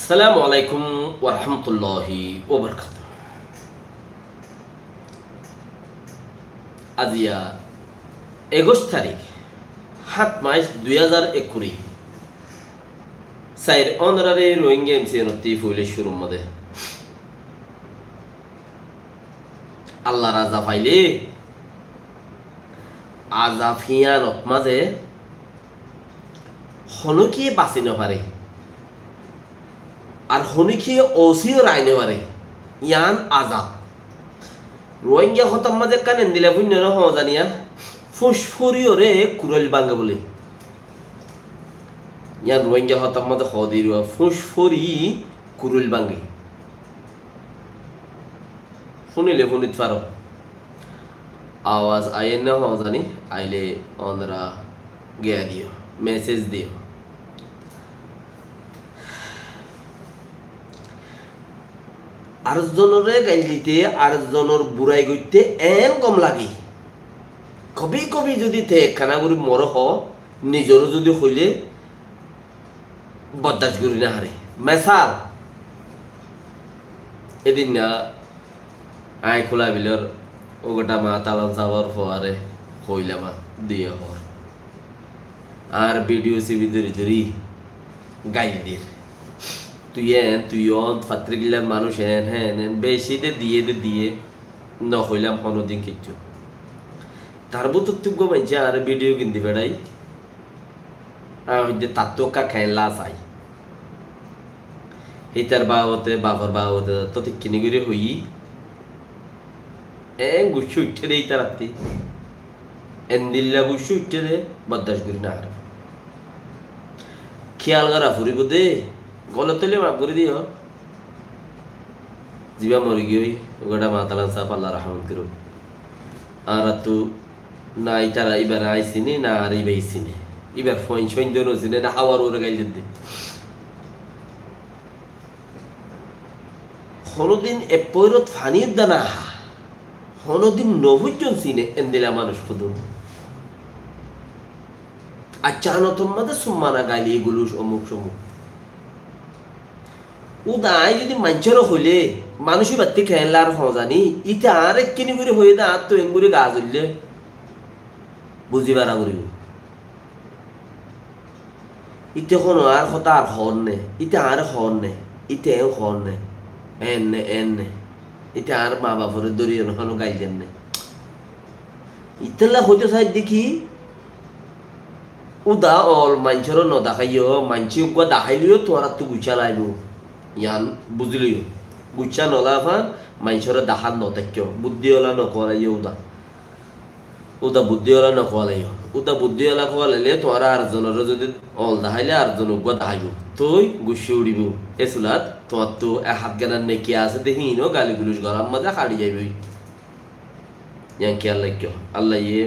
আসসালামু আলাইকুম ওয়া রাহমাতুল্লাহি ওয়া বারাকাতুহু। আজিয়া ২১ তারিখ ৭ মার্চ ২০২১ সাইর অনারারে রোহিঙ্গা এমসিএনতি ফুলে শুরুর মধ্যে আল্লাহ রাজা পাইলে আজাফিয়ার মাঝে হনকিয়ে বাঁচি নপারে আর হনকিয়ে ওসিও রাইনে পারে ইয়ান আজাব রোহিঙ্গা হতাম মাঝে কানেন দিলে পুণ্য ন জানিয়া ফুসফুরিও রে কুরল বাঙ্গা বলে ইয়ান রোহিঙ্গা হতাম মাঝে হদির ফুসফুরি কুরল বাঙ্গে শুনিলে শুনিত পারো আওয়াজ আইন না হওয়া জানি আইলে অনরা গিয়া দিও মেসেজ দিও আরেকজনরে গাইল দিতে আরেকজনের বুড়াই গইতে এন কম লাগে কবি কবি যদি তে খানা করি মর হ নিজরও যদি হইলে বরদাস্ত করি না হারে মেসাল এদিন না আই খোলা বিলর ওগোটা মা তালান চাওয়ার ফোয়ারে হইলা মা দিয়ে হর আর ভিডিও সিবি ধরি ধরি গাইল দিয়ে তুই ফাত্রিগিলার মানুষ হেন হেন বেশিতে দিয়ে ন হইলাম কোনোদিন কিচ্ছু তার বুতুক মানছে আর ভিডিও কিনতে বেড়াই তার তো খেলা চাই এই তার বাবার বাবতে তো কিনে করে হই গুছু উঠে রে তার রাত্রি এন্দিল্লা গুছু উঠে রে বরদাস্ত করি না আর খেয়াল করা ফুরিব দে গলত তলে মাফ করে দিও জিবা মরি গিয়ে ওটা মাতালান সাপ আল্লাহ রহমত করুক আর তো না তারা এবার আইসিনি না আর এবার আইসিনি এবার ফইন সইন জন হয়েছিনে না হাওয়ার ওরে গাইল দিতে কোনোদিন এ পৈরত ফানির দানা কোনোদিন নভুজন সিনে এন্দিলা মানুষ খুদুন আচ্ছা নতুন মাঝে সুম্মানা গাইলি এগুলো অমুক সমুক উদাই যদি মানুষেরও হইলে মানুষই বাড়তে খেলা আর হজানি ইটা আর একখিনি করে হয়ে দা তো এমগুড়ি গা জ্বললে বুঝিবার করিব ইতে কোনো আর কথা আর হর নে ইতে আর হর নে ইতে হর নে এন নে ইতে আর মা বাপরে দরিয়ে নখানো গাইলেন নে ইতেলা হইতে চাই দেখি উদা অল মানুষেরও ন দেখাইও মানছি দেখাইলিও তোমার তো গুছা লাইব ইয়ান বুঝলিও গুচ্ছা নলাফান মানুষের দাহান নতাক্য বুদ্ধিওয়ালা নকলাইও উদা বুদ্ধিওয়ালা নকলাইও উদা বুদ্ধিওয়ালা কলাইলে তোমার আরেকজনের যদি অল দাহাইলে আরেকজন দাহাইব তুই গুছি উড়িব এসুলাত তোমার তো এক হাত জ্ঞানার নেকি আছে দেখি নো গালি গুলুস গলার মাঝে হাড়ি যাইবই ইয়ান খেয়াল রাখিও আল্লাহ ইয়ে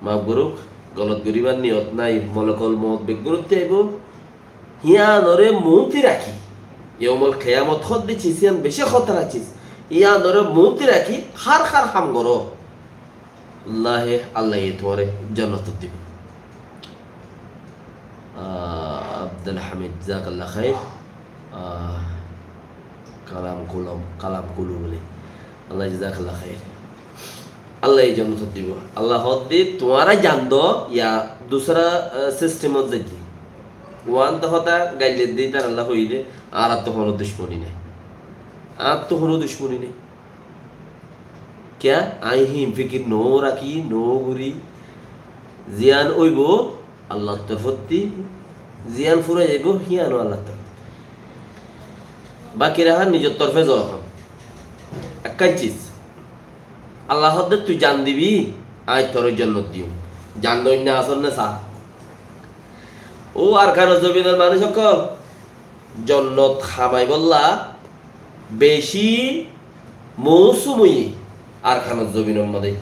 মাফ করুক গলত গরিবার নিয়ত নাই মলকল মত বেগুরুত্ব আইব হিয়ানরে মুতি রাখি ইয়মল খেয়ামত খত দিছিস ইয়ান বেশি খতরা আছিস ইয়ানরে মুতি রাখি খার হাম করো আল্লাহ তোমারে জান্নাত দিব আব্দুল হামিদ জাযাকাল্লাহ খাইর কালাম কুলু বলে আল্লাহ জাযাকাল্লাহ খাইর আল্লাহ জান্নাত দিব আল্লাহ হদ দি তোমারা জানদো ইয়া দুসরা সিস্টেমত যাই ওয়ান তো হতা গাইলে দিই তার আল্লাহ হইলে আর তো কোনো দুশ্মনী নেই আর তো কোনো দুশ্মনী নেই ক্যা আই হিম ফিকির নো রাখি নো ঘুরি জিয়ান ওইব আল্লাহ তরফতি জিয়ান ফুরে যাইব হিয়ানো আল্লাহ তরফ বাকি রাহার নিজের তরফে যখন একটাই চিজ আল্লাহ তুই জান দিবি আয় তোর জন্নত দিও জান দই না আসল না সা ও আর কারো জমিনের মানুষ সকল জন্নত খামাই বললা বেশি মৌসুমি আর খানোর জমিনের মধ্যে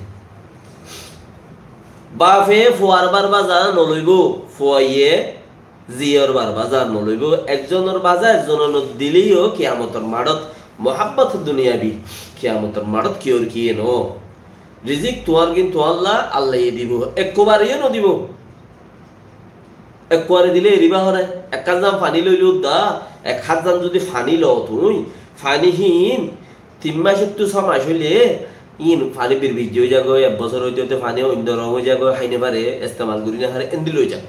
বাফে ফোয়ার বার বাজার নলইব ফোয়াইয়ে জিয়র বার বাজার নলইব একজনের বাজার একজনের দিলেইও কিয়ামতর মাড়ত মোহাব্বত দুনিয়াবি কিয়ামতর মাড়ত কিওর কিয়ে নো রিজিক তোমার কিন্তু আল্লাহ দিব একবারই ন দিব একবারে দিলে এরিবা হরে এক কাজাম পানি লইলেও দা এক হাজার যদি পানি লও তুই পানিহীন 3 মাস একটু 6 মাস হইলে ইন পানি বিরবিজ হয়ে যাগো 1 বছর হইতে হইতে পানি অন্য রং হয়ে যাগো হাইনে পারে ইস্তেমাল করি না হারে এন্দি লই যা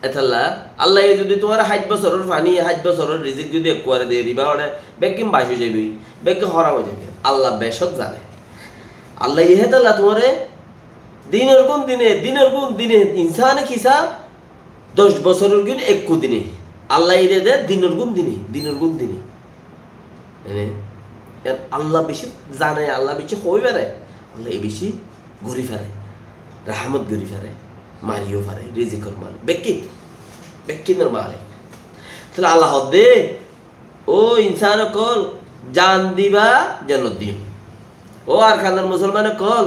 এতাল্লা আল্লাহ যদি তোমার 60 বছরের পানি 60 বছরের রিজিক যদি একবারে দিয়ে দিবা হরে বেকিম বাস হয়ে যাবি বেকি হরাম হয়ে যাবে আল্লাহ বেশক জানে আল্লাহ ইহেতাল্লা তোমারে দিনের কোন দিনে ইনসানে কিসা 10 বছরের গুণ 1 দিনে আল্লাহ ইরে দে দিনের কোন দিনে আল্লাহ বেশি জানে আল্লাহ বেশি হই পারে আল্লাহ এই বেশি ঘুরি ফেরে রাহমত ঘুরি ফেরে মারিও পারে রিজিকর মাল বেকিনের মালে তাহলে আল্লাহ দে ও ইনসান কল জান দিবা জান্নাত দিও ও আর খানার মুসলমান কল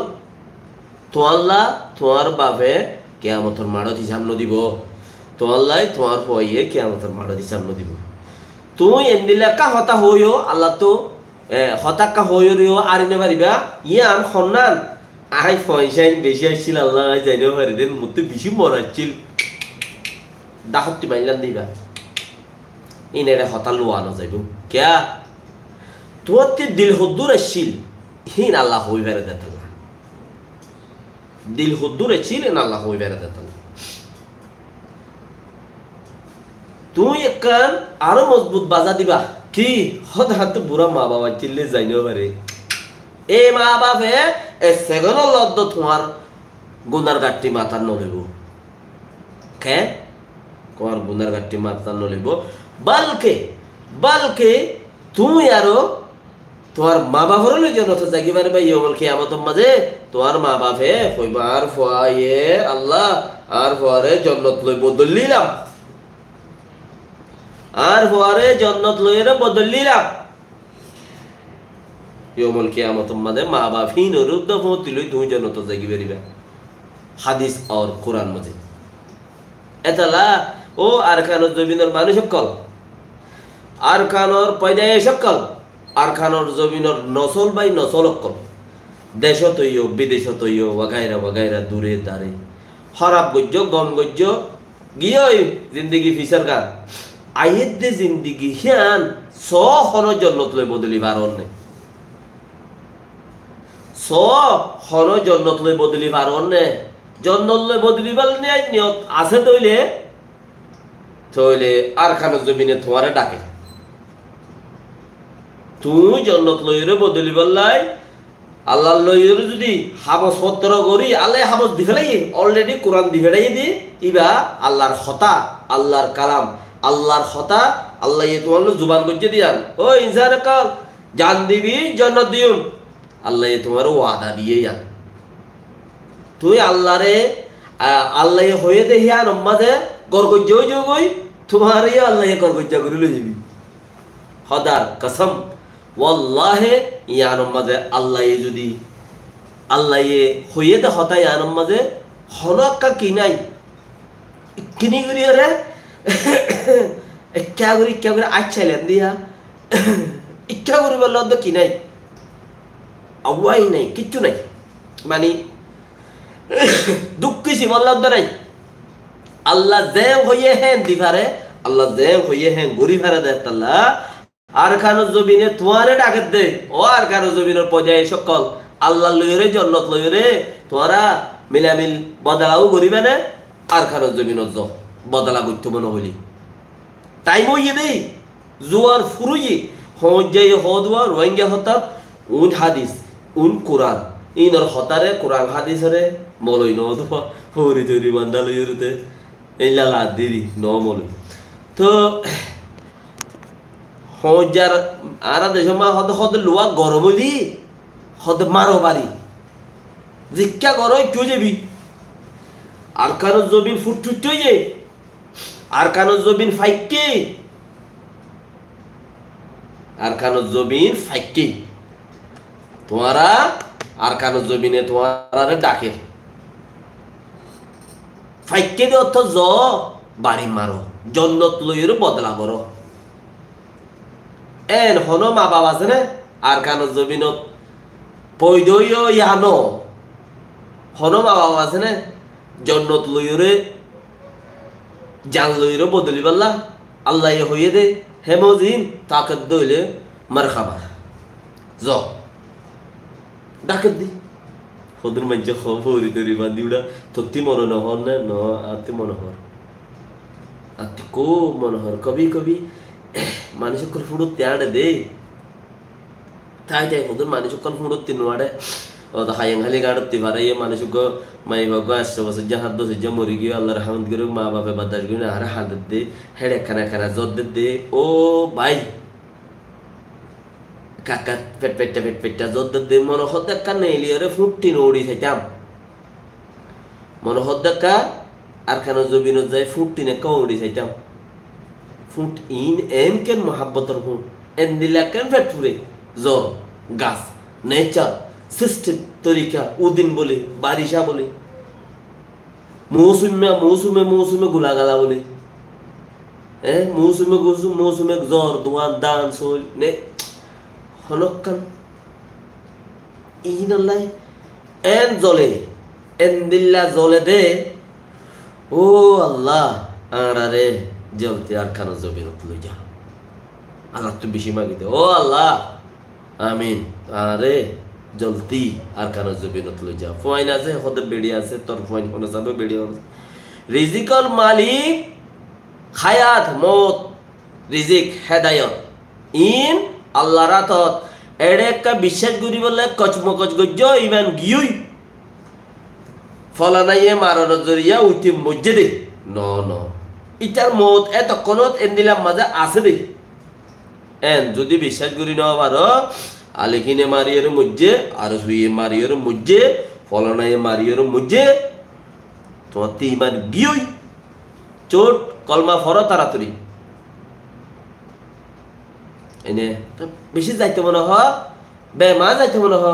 তো আল্লাহ তোমার বাপে কিয়ামতের মাড়ত হিসাব নদিব তো আল্লাহ তোমার পয়ে কিয়ামতের মাড়ত হিসাব নদিব তুই এন্দিলা কা হতা হইও আল্লাহ তো হতাক্কা হইও আরিনে পারিবা ইয়ান খন্নান আই পয়সা বেশি আসছিল আল্লাহ যাইও পারি দেন মতে বেশি মরাচ্ছিল দাহত্তি মাইলান দিবা ইনেরে হতা লোয়ানো যাইব কিয়া তোর দিল হদ্দুর আসছিল হিন আল্লাহ হই বেড়ে দেত দিল হদ্দুরে ছিলেন আল্লাহ হই বেড়ে দেত তুই একখান আরো মজবুত বাজা দিবা কি হঠাৎ বুড়া মা বাবা চিল্লে যাইও পারে এ মা বাপে এ সেগন লদ্দ তোমার গুনার গাঠটি মাথার নলিব কে তোমার গুনার গাঠটি মাথার নলিব বালকে তুই আরো তোমার মা বাবার লই যেন তো জাগি পারে ভাই ইয়মল কিয়ামতের মাঝে তোমার মা বাপে কইবার ফুয়ায়ে আল্লাহ আর ফুয়ারে জান্নাত লই বদলিলাম আর ফুয়ারে জান্নাত লইরে বদলিলাম ইয়মল কিয়ামতের মাঝে মা বাপ হিন রুদ্ধ পৌঁতি লই তুমি জান্নাত জাগি পারিবা হাদিস আর কোরআন মাঝে এতলা ও আরকানুল জমিনের মানুষ সকল আরকানুর পয়দায়ে সকল আরকানুর জমিনের নসল বাই নসল সকল দেশত হইও বিদেশত হইও ওয়াগাইরা দূরে দাঁড়ে খরাব গজ্য গম গজ্য গিয়ে জিন্দগি ফিসার গান আইয়ের দে জিন্দগি হিয়ান স হন জন্নত লই বদলি পারন নে স হন জন্নত লই বদলি পারন নে জন্নত লই বদলি পাল নে নিয়ত আছে তইলে আরকানুর জমিনে তোমারে ডাকে তুই জন্নত লইরে বদলি বললাই আল্লাহ লইরে যদি হাবস পত্র করি আল্লাহ হাবস দি ফেলাই অলরেডি কোরআন দি ফেলাই দি ইবা আল্লাহর খতা আল্লাহর কালাম আল্লাহর খতা আল্লাহ তোমার জুবান করছে দিয়ান ও ইনসান কাল জান দিবি জান্নাত দিউম আল্লাহ তোমার ওয়াদা দিয়ে যান তুই আল্লাহরে আল্লাহ হয়ে দে হিয়ান মাঝে গরগজ্জ হই তোমার আল্লাহ গরগজ্জা করে লই যাবি খদার কসম ওয়াল্লাহে ইয়ানোর মাঝে আল্লাহ যদি আল্লাহ হইয়ে দে হতা ইয়ানোর মাঝে হনকা কি নাই কিনি করি রে ইচ্ছা করে আচ্ছাইলেন দিয়া ইচ্ছা করি বলল কি নাই আওয়াই নাই কিচ্ছু নাই মানে দুঃখ কিছু বলল নাই আল্লাহ যে হইয়ে হেন দিভারে আল্লাহ যে হইয়ে হেন গরি ফেরে দেয় আল্লাহ আরকানুল জমিনে তোমারে ডাকে দে ও আরকানুল জমিনের পর্যায়ে সকল আল্লাহ লইরে জান্নাত লইরে তোরা মিলামিল বদলাও করিবে না আরকানুল জমিনত য বদলা করতে মনে হইলি টাইম হইয়ে দেই জোয়ার ফুরুই হজ্জাই হদওয়া রোহিঙ্গা হতা উন হাদিস উন কোরআন ইনর হতারে কোরআন হাদিসরে মলই নদফা হরি তরি বান্দা লইরতে এইলা লা দিরি ন মলই তো হজার আর দেশ মা হদ লোয়া গরম হইলি হদ মারো বাড়ি জিজ্ঞা করো একটু যাবি আরকানুল জমিন ফুটফুট হয়ে যায় আরকানুল জমিন ফাইকে আরকানুল জমিন ফাইকে তোমারা আরকানুল জমিনে তোমারা ডাকে ফাইকে দিয়ে অর্থ জ বাড়ি মারো জন্নত লইয়ের বদলা করো এন হনো মা বাবা আছে না আরকানুল জমিনত পয়দইও ইয়ানো হনো মা বাবা আছে না জন্নত লইরে জানলইরো বদলি বললা আল্লাহ হইয়ে দে হেমোজিন তাকত দইলে মারখাবা জ ডাকত দি হদুর মাঝে খবরি তরি বাদি উড়া তত্তি মনে নহর না ন আতি মনোহর আতি কো মনোহর কবি কবি মানুষ ফুড়ো ত্যাড়ে দে তাই তাই হদুর মানুষ ফুড়ো তিনোয়াড়ে ও তো হাইং হালি গাড়তে পারে মানুষ মাই বাবা 100 বছর যা হাত দোষে যা মরি গিয়ে আল্লাহ রহমত করে মা বাবা বাদাস গুলো আর হাত দে হেড়ে খানা খানা জদ দে ও ভাই কাকা পেটটা জদ দে মনে হদ্দা কানে এলিয়ারে ফুটটি নড়ি থাইতাম মনে হদ্দা আর খানা জবিন যায় ফুটটি নে কৌড়ি থাইতাম ফুট ইন এন কেন মহাব্বতর ফুট এন দিলা কেন পেট ফুরে জ্বর গাছ নেচার সিস্টেম তরিকা উদিন বলে বারিশা বলে মৌসুমে গুলাগালা বলে মৌসুমে জ্বর দোয়ান দান সোল নে হনকান ইনাল্লাই এন জলে এন দিল্লা জলে দে ও আল্লাহ আরে জলতে আর খানা জবিনত লই যা আল্লাহ তো বেশি মাগি দে ও আল্লাহ আমিন আরে জলতি আর কারো জবিনত লই যা ফয়ন আছে হতে বেড়ি আছে তোর ফয়ন কোন যাবে বেড়ি রিজিকল মালিক হায়াত মত রিজিক হেদায়ত ইন আল্লাহ রাতত এড়ে একটা বিশ্বাস করি বলে কচমকচ গজ্জ ইমান গিয়ই ফলানাইয়ে মারার জরিয়া উঠি মসজিদে ন ন ইটার মত এতক্ষণত এন দিলাম মাঝে আছে দে এন যদি বিশ্বাস করি না পারো আলেকিনে মারিয়ের মধ্যে আর হুইয়ে মারিয়ের মধ্যে ফলনায় মারিয়ের মধ্যে তোমার ইমান গিয়ই চোট কলমা ফর তাড়াতাড়ি এনে বেশি যাইতে মনে হ বেমা যাইতে মনে হ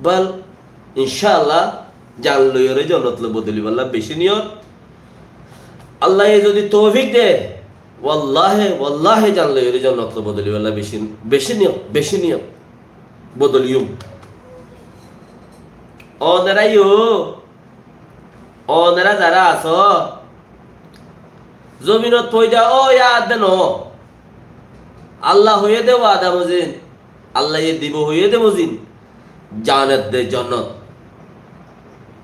বল ইনশাআল্লাহ জান লইরে জন্নত বদলি বললা বেশি নিয়ত আল্লাহ যদি তৌফিক দে ওয়াল্লাহি জান লইরে জন্নত বদলি বললা বেশি নিয়ত বদলিয়ুম অনেরা যারা আস জমিনত পয়দা ও ইয়াদ দেন আল্লাহ হয়ে দে ওয়াদা মজিন আল্লাহ দিব হয়ে দে মজিন জানত দে জন্নত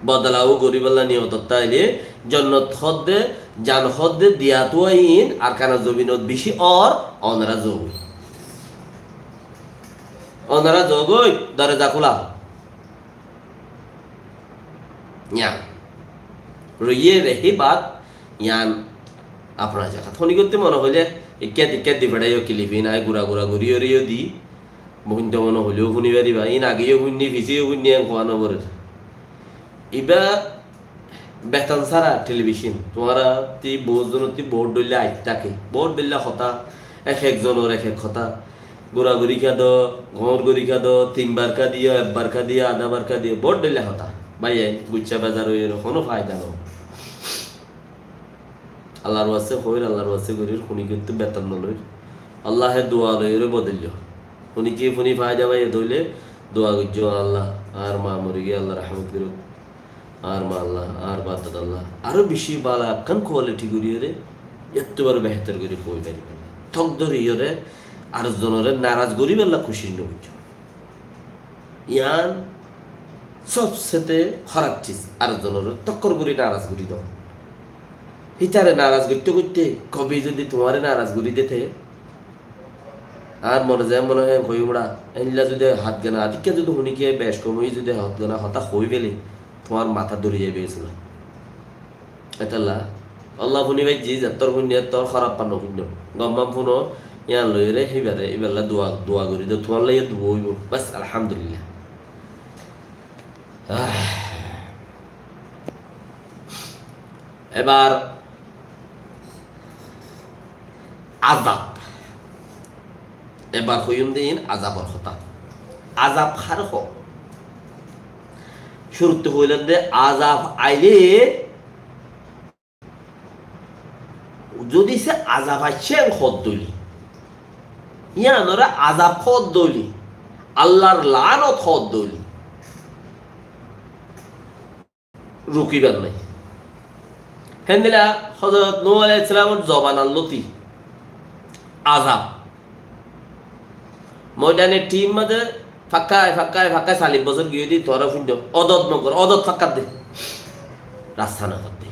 বদলাও গরিবাল্লা নিয়ত তাইলে জন্নত হদ দে জান হদ দে দিয়া তুয়াইন আর কানা জমিনত বেশি অর অনেরা যোগ ওনারা জগই দরজা খোলা ইয়ান রইয়ে রেহি বাদ ইয়ান আপনার জায়গা থনি করতে মনে হইলে ইক্যাত দি বেড়াইও কিলিবি নাই গুড়া ঘুরিও দি বহুনটা মনে হইলেও শুনি পারিবা ইন আগেও শুনি ভিজিও শুনি খোয়ানো করে ইবা বেতন সারা টেলিভিশন তোমারা তি বহুজনতি বোর্ড দইলে আইত থাকে বোর্ড দিল্লা হতা একজনের এক কথা ঘোরাঘুরি খা দো ঘর ঘুরি খা দো 3 বার কা দিও 1 বার কা দিও আধা বার কা দিও বোর্ড দিলে হতা ভাই গুচ্ছা বাজার হইর কোনো ফায়দা নেই আল্লাহর ওয়াসে হইর আল্লাহর ওয়াসে করির খুনি কিন্তু বেতন নলইর আল্লাহে দোয়া লইরে বদলিও খুনি কি খুনি ফায়দা ভাই দইলে দোয়া গুজ্জো আল্লাহ আর মা মরি গিয়ে আল্লাহ রহমত করো আর মা আল্লাহ আর বাদত আল্লাহ আরো বেশি বালা কান কোয়ালিটি করিয়ে এতবার বেহতর করে কই পারিবে ঠক ধরিয়ে আর জনরে নারাজ গরিব আল্লাহ খুশি নই ইয়ান সবচেয়ে খারাপ চিজ আর জনরে টক্কর করি নারাজ করি দাও হিতারে নারাজ করতে কবি যদি তোমারে নারাজ করি দিতে আর মনে যায় মনে হয় হই উড়া এনলা যদি হাত গানা আদিকে যদি হুনিকে বেশ কমই যদি হাত গানা হতা হই গেলে তোমার মাথা ধরে যাবে এসলা এটালা আল্লাহ হুনি ভাই জি তোর হুনিয়া তোর খারাপ পানো হুন্য গম্মাম ফুনো ইয়ান লইরে হিবারে ইবেলা দোয়া করি তো তোমার লাগে দোয়া হইব বাস আলহামদুলিল্লাহ এবার আযাব এবার হইম দিন আযাবর কথা আযাব খার হ শুরুতে হইলেন যে আযাব আইলে যদি সে আযাব আসছে খদ দলি ইয়ানরা আযাব খদ দলি আল্লাহর লানত খদ দলি রুকিবার নাই হেন্দিলা হ হযরত নূহ আলাইহিস সালামের জবান আল্লতি আযাব ময়দানে টিম মাঝে ফাক্কায় ফাক্কায় ফাক্কায় 40 বছর গিয়ে দি তোরা ফুন্ড অদত নগর অদত ফাক্কা দে রাস্তা না করতে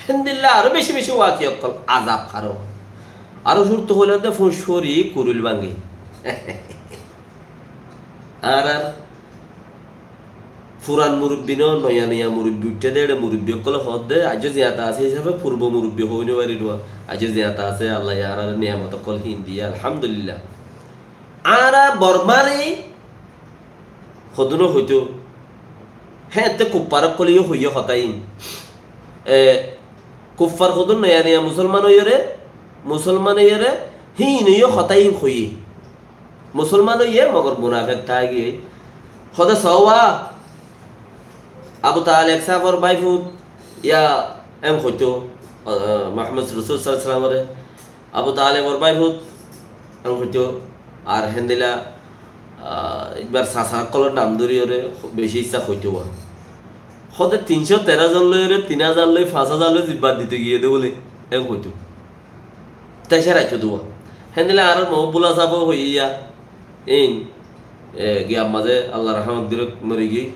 হিন্দিল্লা আরো বেশি বেশি ওয়াকি অকল আযাব কারো আরো সুরত হইলে তো ফুসফরি কুরুল ভাঙ্গি আর আর পুরান মুরব্বী নয়া নয়া মুরব্বী উঠে দেড় মুরব্বী অকল হদ দে আজ জিয়াতা আছে হিসাবে পূর্ব মুরব্বী হইনি পারি আজ জিয়াতা আছে আল্লাহ আর নিয়ামত অকল হিন্দি আলহামদুলিল্লাহ আর বর্মারে হদুনো হইতো হ্যাঁ তে কুপ্পার কলিও হইয় হতাইন কুফার হদুন নয়া নয়া মুসলমান ইয়ে হি নইয় হতাইন হই মুসলমান ইয়ে মগর মুনাফেক থাকি হদে সওয়া আবু তালেব সাফর বাইফুত ইয়া এম হইতো মুহাম্মদ রাসূল সাল্লাল্লাহু আলাইহি ওয়াসাল্লাম আবু তালেবর বাইফুত এম হইতো আর হেন্দিলা একবার সাসা কলর নাম ধরি ওরে বেশি ইচ্ছা হইতো হতে 313 জন লই রে 3000 লই 5000 লই জিব্বা দিতে গিয়ে দে বলে এম হইতো তাই সে রাখতো দুয়া হেন্দিলা আর মহবুলা সাব হইয়া এই গিয়া মাঝে আল্লাহ রহমত দিল মরে গিয়ে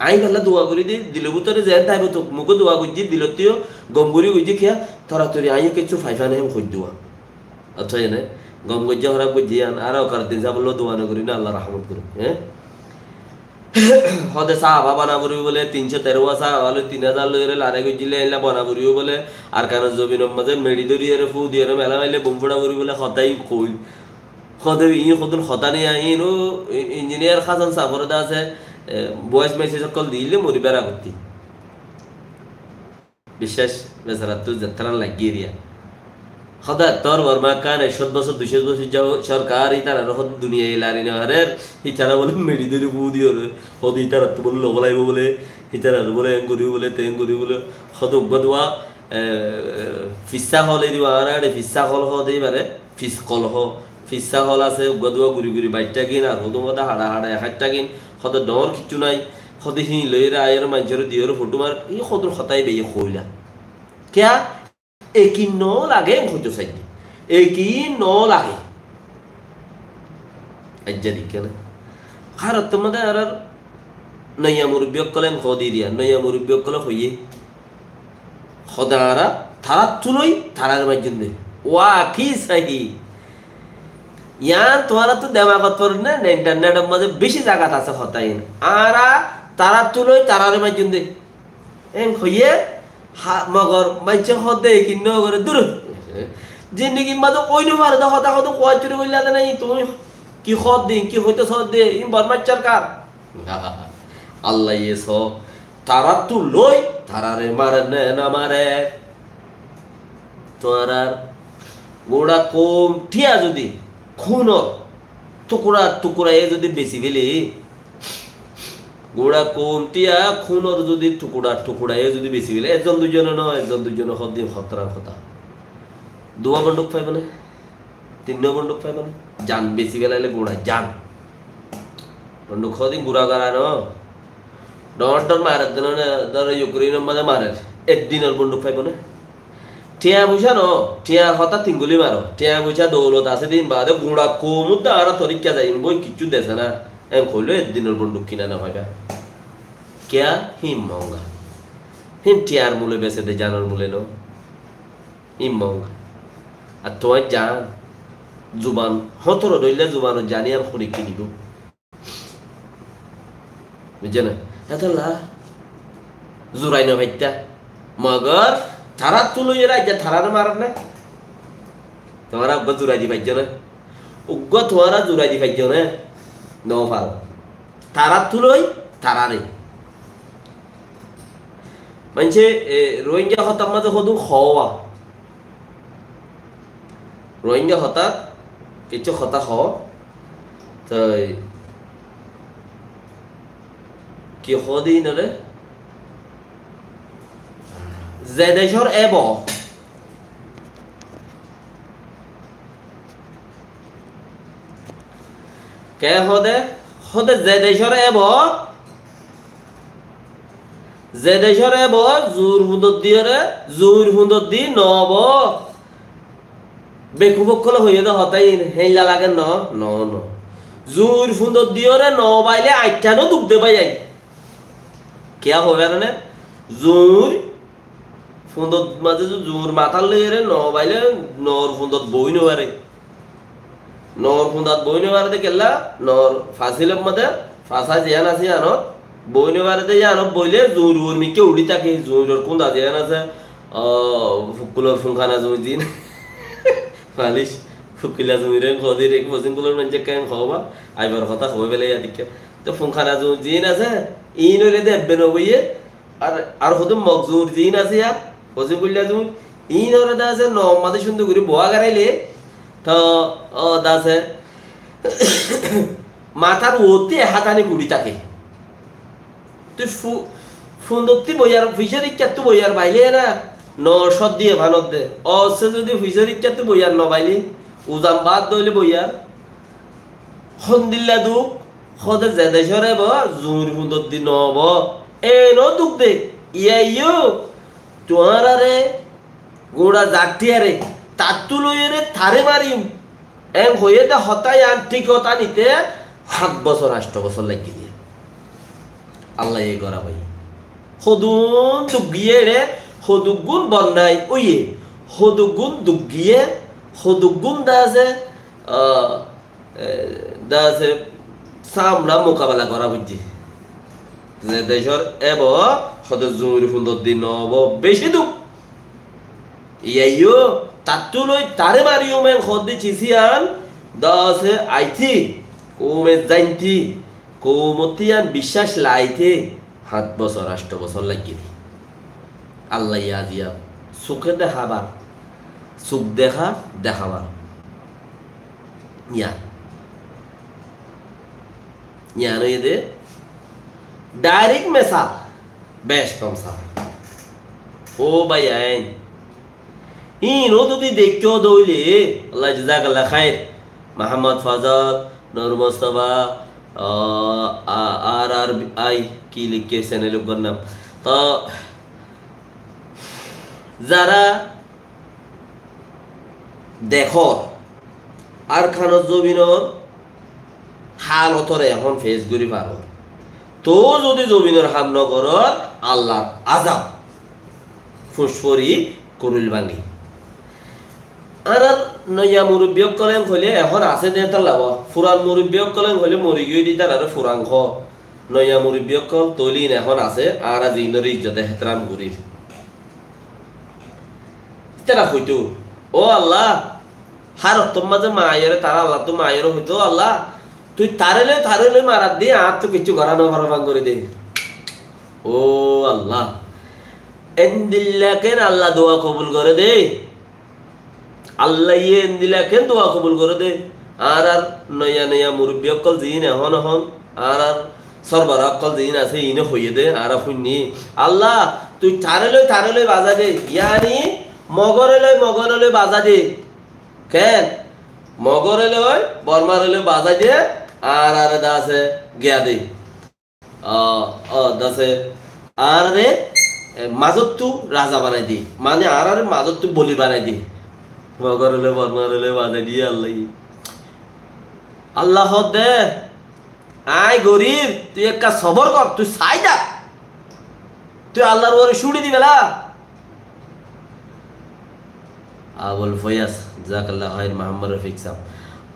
আই গেলা দোয়া করি দি দিল ভিতরে যে তাইব তো মুখে দোয়া করছি দিলতিও গমগুড়ি গইছি খেয়া তরাতরি আই কিছু ফাইফানে হেম কই দোয়া আচ্ছা এনে গম গজ্জা হরা গজ্জি আন আর ওকার দিন যাবলো দোয়া না করি না আল্লাহ রহমত করুন হ্যাঁ হদে সাহাবা বানা করিব বলে 313 সাহাবা লই 3000 লই রে লারে গজ্জিলে এলা বানা করিব বলে আর কারণ জমিনের মাঝে মেডি ধরি রে ফু দিয়ে রে মেলা মাইলে বমফড়া করি বলে হতাই কই হদে ই হদুন হতানি আইন ও ইঞ্জিনিয়ার খাজান সাফরদা আছে ভয়েস মেসেজ কল দিলে মরি বেড়া করতি বিশেষ বেচারা তুই যাত্রা লাগিয়ে দিয়া সদা তোর বর্মা কান 100 বছর 200 বছর যাও সরকার ইতারা রহত দুনিয়া এলারি না রে ইতারা বলে মেডি ধরে বু দিও রে হদ ইতারা তো বলে লগলাইব বলে ইতারা বলে এং করি বলে তেং করি বলে হদ গদওয়া ফিসা হলে দিবা আর ফিসা হল হদে পারে ফিস কল হ ফিসা হল আছে গদওয়া গুরি গুরি বাইটটা কিন আর হদ মদা হাড়া হাড়া একটা কিন হদ ডর কিছু নাই হদ হি লইরা আয়ের মানুষের দিওর ফটো মার এই হদর হতাই বেয়ে কইলা কিয়া একই ন লাগে হইতো চাই একই ন লাগে আজ্জা দিকে না আর তোমাদের আর নয়া মুরব্বী কলেন হদি দিয়া নয়া মুরব্বী কলে হইয়ে হদারা থারা তুলই থারার মাঝজন দে ওয়া কি সাহি ইয়ার তোমারা তো দেমাগত পর না ইন্টারনেটের মধ্যে বেশি জায়গা আছে হতাইন আর তারা তুলই তারার মাঝজন দে এম হইয়ে মগর মাইছে হদে কিন্ন করে দূর জিন্দেগি মাঝে কইনো পারে তো হতা হতো কোয়া চুরি কইলা নাই তুমি কি হদ দিন কি হইতে সদ they in বর্মাচার car Allah yes তারা তুলই তারারে মারে না মারে তোরার গোড়া কম ঠিয়া যদি খুন টুকুরা টুকুরা এ যদি বেশি গেলে গোড়া কমটিয়া খুনর যদি টুকুরা টুকুরা এ যদি বেশি গেলে একজন দুজনে নয় একজন দুজনে হদি হতরার কথা দুয়া বন্দুক পাইব না 3 বন্দুক পাইব না জান বেশি গেলে গোড়া জান বন্দুক হদি গুড়া গাড়া ন ডর মারে দিন ধর ইউক্রেনের মাঝে মারে একদিনের বন্দুক পাইব না টিয়া বুঝা ন টিয়া হতা তিনগুলি মারো টিয়া বুঝা দৌলত আছে দিন বাদে গুড়া কমুদ আর তরিকা যাই বই কিছু দেছে না এম কইলো একদিনের বন্দুক কিনা না ভাইবা क्या हिम महंगा हिम टियार मूल्य बेचे दे जानर मूल्य नो हिम महंगा আর তোমার জান জুবান হতর রইলে জুবান জানি আর খুনি কিনিব বুঝছে না এতলা জুরাই না ভাইটা মগর থারা তুলই রাজ্য থারার মার না তোমার আব্বা জুরাই দি ভাইজ না উগ্গ তোমারা জুরাই দি ভাইজ না নো পারো তারা তুলই তারারে মানে রোহিঙ্গা হতার মাঝে হদু হওয়া রোহিঙ্গা হঠাৎ কিছু হতা হ তো কি হদি নরে যে দেশর এব কে হদে হদে যে দেশর এব যে দেশরে ব জোর হুন্দর দিয়ে রে জোর হুন্দর দি নব বেকুবকল হইয়ে দে হতাই হেইলা লাগে ন ন ন জোর হুন্দর দিয়ে রে ন বাইলে আইটানো দুঃখ দে পাই যাই কেয়া হবে না জোর ফুন্দর মাঝে জোর মাথার লইয়ে রে ন বাইলে নর ফুন্দর বই নেওয়ারে নর ফুন্দাত বই নেওয়ারে কেলা নর ফাঁসিলের মধ্যে ফাঁসা জিয়ান আছে আনো বই নেওয়ারে জানো বইলে জোর ওর মিকে উড়ি থাকে জোর কুন্দা জিয়ান আছে ফুকুলর ফুংখানা জমি দিন মালিশ ফুকিলা জমি রে খদির এক বসিন কুলর মানে কেন খাওয়া আইবার কথা খাওয়া বেলে ইয়াদিকে তো ফুংখানা জমি দিন আছে ইন হইলে দেববে নবইয়ে আর হতো মগজুর দিন আছে ইয়ার বসিন কুলিয়া জমি ইন হরে দা আছে ন মাদে সুন্দর করে বোয়া গারাইলে তো দাসে মাথার ওতে হাতানি কুড়ি থাকে তুই ফুন্দত্তি বইয়ার ফিসার ইচ্ছা তুই বইয়ার বাইলে না নশদ দিয়ে ভানত দে অসে যদি ফিসার ইচ্ছা তুই বইয়ার ন বাইলি উজাম বাদ দইলে বইয়ার হন্দিল্লা দুঃখ হদে যে দেশরে ব জুর ফুন্দত্তি নব এ ন দুঃখ দে ইয়ো তোমার আরে গোড়া জাগটি আরে তাতু লইরে থারে মারিম এম হয়ে দে হতাই আন্তিকতা নিতে 7 বছর 8 বছর লাগি দিয়ে আল্লাহ এই করা ভাই হদুন দুগিয়ে রে হদুগুন বন্যাই ওইয়ে হদুগুন দুগিয়ে হদুগুন দাসে সামনা মোকাবেলা করা বুঝছি যে দেশর এব হদ জুর ফুন্দর দিন নব বেশি দুঃখ ইয়াইও তাতু লই তারে মারিও মেন খদি চিসিয়ান দাসে আইতি কোমে জাইনতি কোমতিয়ান বিশ্বাস লাইতে 7 বছর 8 বছর লাগি আল্লাহ ইয়াদিয়া সুখে দেখাবার সুখ দেখাবার ইয়ানো এদে ডাইরেক্ট মেসা বেশ কম সা ও ভাই আইন ইনো যদি দেখো দইলে আল্লাহ জাযাকাল্লাহ খাইর মোহাম্মদ ফাজল নূর মুস্তাফা আর আই কি লিখে চ্যানেলের নাম তো যারা দেখো আর খানত জমিনর হালতরে এখন ফেস করি পারো তো যদি জমিনের হাম নগর আল্লাহ আজাব ফুসফরি করুল ভাঙি আর নয়া মুরব্বিয়ক কলেন হলে এখন আছে দে তার লাভ ফুরান মুরব্বিয়ক কলেন হলে মরি গিয়ে দি তার আর ফুরাং খ নয়া মুরব্বিয়ক কল তলিন এখন আছে আর আজ ইনর ইজ্জতে হেতরাম করি তারা হইতো ও আল্লাহ হার মাঝে মায়ের তারা আল্লাহ তো মায়ের হইতো আল্লাহ তুই তারেলে মারাত দিয়ে আর তো কিছু গড়ানো ভরবাং করে দে ও আল্লাহ এন্দিল্লাকেন আল্লাহ দোয়া কবুল করে দে আল্লাহ ইয়ে এন্দিল্লাকেন দোয়া কবুল করে দে আর নয়া মুরব্বী অকল জিন এখন আর সরবার অকল জিন আছে ইনে হইয়ে দে আর শুনি আল্লাহ তুই তারেলে বাজা দে ইয়ানি মগরেলে বাজা দে কেন মগরেলে বর্মারেলে বাজা দে আর দাসে গিয়া দে দাসে আর রে মাজতু রাজা বানাই দি মানে আর মাজতু বলি বানাই দি মগরেলে বর্মারেলে বাজা দিয়ে আল্লাহ দে আয় গরিব তুই একটা সবর কর তুই সাই দা তুই আল্লাহর ওরে শুড়ি দিবেলা আবুল ফয়াজ জাযাকাল্লাহ খাইর মোহাম্মদ রফিক সাহেব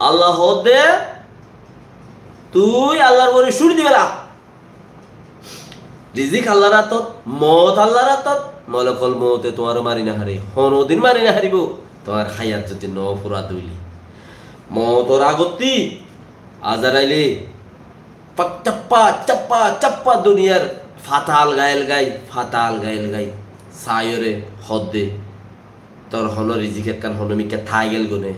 আল্লাহ দে তুই আল্লাহর ওরে শুড়ি দিবেলা রিজিক আল্লাহর হাতত মত আল্লাহর হাতত মলকল মতে তোমার মারি না হারি হনদিন মারি না হারিব তোমার খাইয়াত যদি ন ফুরা দইলি মতর আগতি আজারাইলে চাপ্পা দুনিয়ার ফাতাল গাইল গাই সায়রে হদে তোর হন রিজিকের কান হনমিকে থাই গেল গুনে